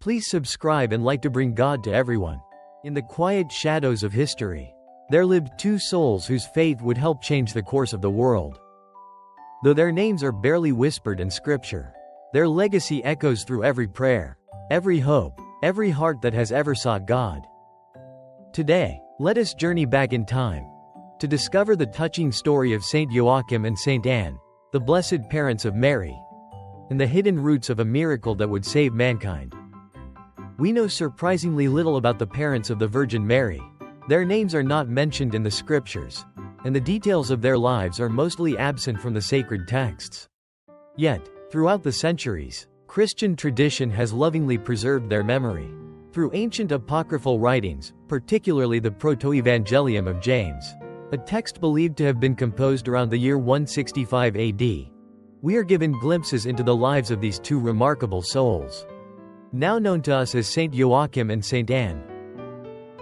Please subscribe and like to bring God to everyone. In the quiet shadows of history, there lived two souls whose faith would help change the course of the world. Though their names are barely whispered in Scripture, their legacy echoes through every prayer, every hope, every heart that has ever sought God. Today, let us journey back in time to discover the touching story of Saint Joachim and Saint Anne, the blessed parents of Mary, and the hidden roots of a miracle that would save mankind. We know surprisingly little about the parents of the Virgin Mary. Their names are not mentioned in the Scriptures, and the details of their lives are mostly absent from the sacred texts. Yet, throughout the centuries, Christian tradition has lovingly preserved their memory. Through ancient apocryphal writings, particularly the Proto-Evangelium of James, a text believed to have been composed around the year 165 AD, we are given glimpses into the lives of these two remarkable souls, now known to us as Saint Joachim and Saint Anne.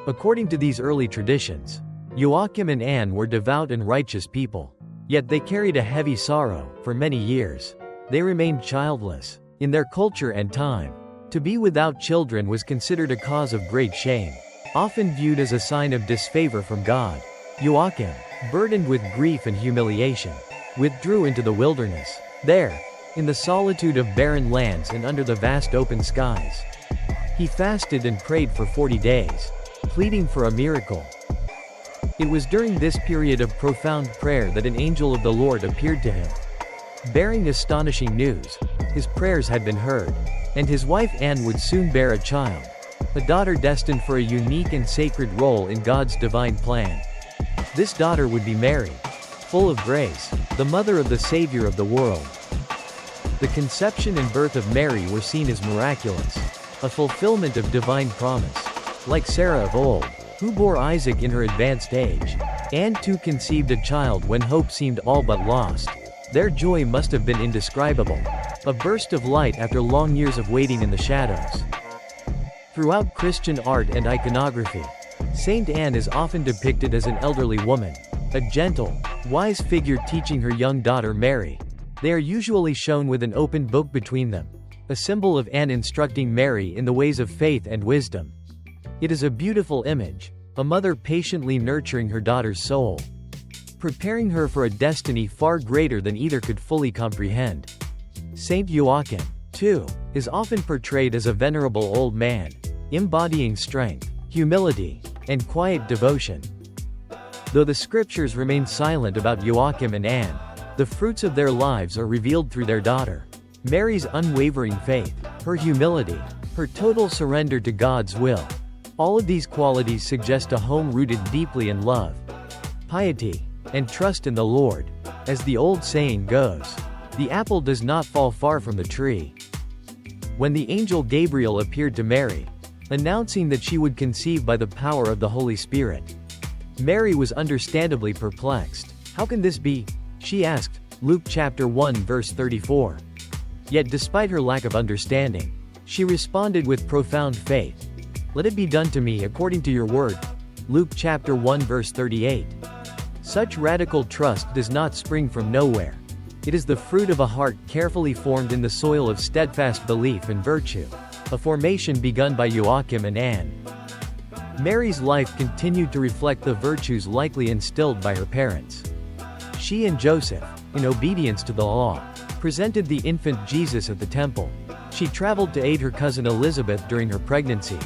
According to these early traditions, Joachim and Anne were devout and righteous people. Yet they carried a heavy sorrow. For many years, they remained childless. In their culture and time, to be without children was considered a cause of great shame, often viewed as a sign of disfavor from God. Joachim, burdened with grief and humiliation, withdrew into the wilderness. There, in the solitude of barren lands and under the vast open skies, he fasted and prayed for 40 days, pleading for a miracle. It was during this period of profound prayer that an angel of the Lord appeared to him, bearing astonishing news. His prayers had been heard, and his wife Anne would soon bear a child, a daughter destined for a unique and sacred role in God's divine plan. This daughter would be Mary, full of grace, the mother of the Savior of the world. The conception and birth of Mary were seen as miraculous, a fulfillment of divine promise. Like Sarah of old, who bore Isaac in her advanced age, Anne too conceived a child when hope seemed all but lost. Their joy must have been indescribable, a burst of light after long years of waiting in the shadows. Throughout Christian art and iconography, Saint Anne is often depicted as an elderly woman, a gentle, wise figure teaching her young daughter Mary. They are usually shown with an open book between them, a symbol of Anne instructing Mary in the ways of faith and wisdom. It is a beautiful image, a mother patiently nurturing her daughter's soul, preparing her for a destiny far greater than either could fully comprehend. Saint Joachim, too, is often portrayed as a venerable old man, embodying strength, humility, and quiet devotion. Though the Scriptures remain silent about Joachim and Anne, the fruits of their lives are revealed through their daughter. Mary's unwavering faith, her humility, her total surrender to God's will. All of these qualities suggest a home rooted deeply in love, piety, and trust in the Lord. As the old saying goes, the apple does not fall far from the tree. When the angel Gabriel appeared to Mary, announcing that she would conceive by the power of the Holy Spirit, Mary was understandably perplexed. How can this be? She asked, Luke chapter 1 verse 34. Yet despite her lack of understanding, she responded with profound faith. Let it be done to me according to your word. Luke chapter 1 verse 38. Such radical trust does not spring from nowhere. It is the fruit of a heart carefully formed in the soil of steadfast belief and virtue, a formation begun by Joachim and Anne. Mary's life continued to reflect the virtues likely instilled by her parents. She and Joseph, in obedience to the law, presented the infant Jesus at the temple. She traveled to aid her cousin Elizabeth during her pregnancy,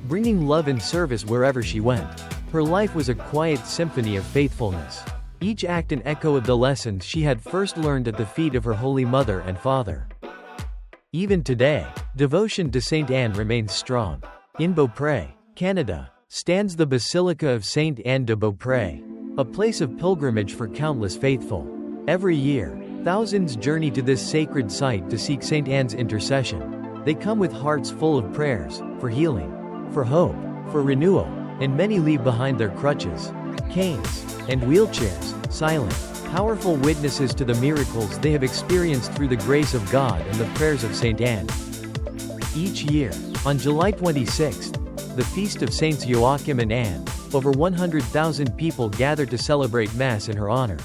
bringing love and service wherever she went. Her life was a quiet symphony of faithfulness, each act an echo of the lessons she had first learned at the feet of her Holy Mother and Father. Even today, devotion to Saint Anne remains strong. In Beaupré, Canada, stands the Basilica of Saint Anne de Beaupré, a place of pilgrimage for countless faithful. Every year, thousands journey to this sacred site to seek Saint Anne's intercession. They come with hearts full of prayers, for healing, for hope, for renewal, and many leave behind their crutches, canes, and wheelchairs, silent, powerful witnesses to the miracles they have experienced through the grace of God and the prayers of Saint Anne. Each year, on July 26th, the feast of Saints Joachim and Anne, over 100,000 people gather to celebrate Mass in her honor.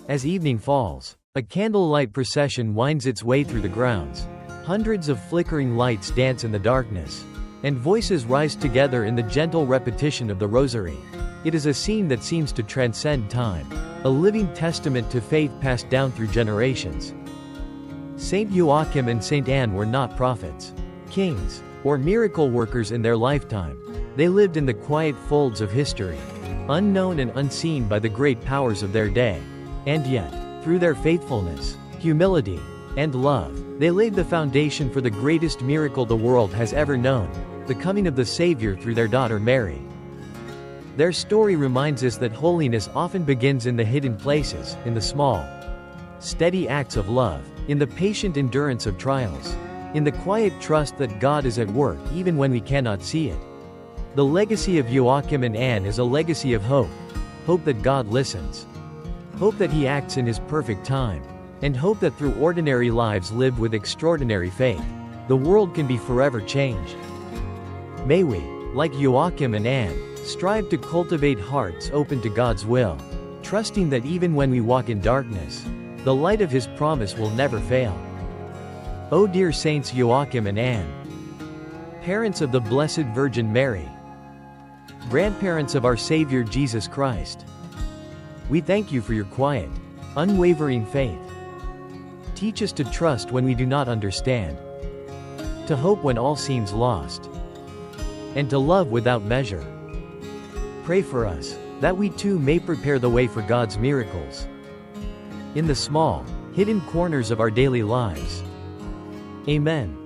As evening falls, a candlelight procession winds its way through the grounds, Hundreds of flickering lights dance in the darkness, and voices rise together in the gentle repetition of the rosary. It is a scene that seems to transcend time, a living testament to faith passed down through generations. Saint Joachim and Saint Anne were not prophets, kings, or miracle workers in their lifetime. They lived in the quiet folds of history, unknown and unseen by the great powers of their day. And yet, through their faithfulness, humility, and love, they laid the foundation for the greatest miracle the world has ever known, the coming of the Savior through their daughter Mary. Their story reminds us that holiness often begins in the hidden places, in the small, steady acts of love, in the patient endurance of trials, in the quiet trust that God is at work even when we cannot see it. The legacy of Joachim and Anne is a legacy of hope. Hope that God listens. Hope that He acts in His perfect time. And hope that through ordinary lives lived with extraordinary faith, the world can be forever changed. May we, like Joachim and Anne, strive to cultivate hearts open to God's will, trusting that even when we walk in darkness, the light of His promise will never fail. O dear Saints Joachim and Anne, parents of the Blessed Virgin Mary, grandparents of our Savior Jesus Christ, we thank you for your quiet, unwavering faith. Teach us to trust when we do not understand, to hope when all seems lost, and to love without measure. Pray for us, that we too may prepare the way for God's miracles in the small, hidden corners of our daily lives. Amen.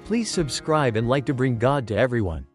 Please subscribe and like to bring God to everyone.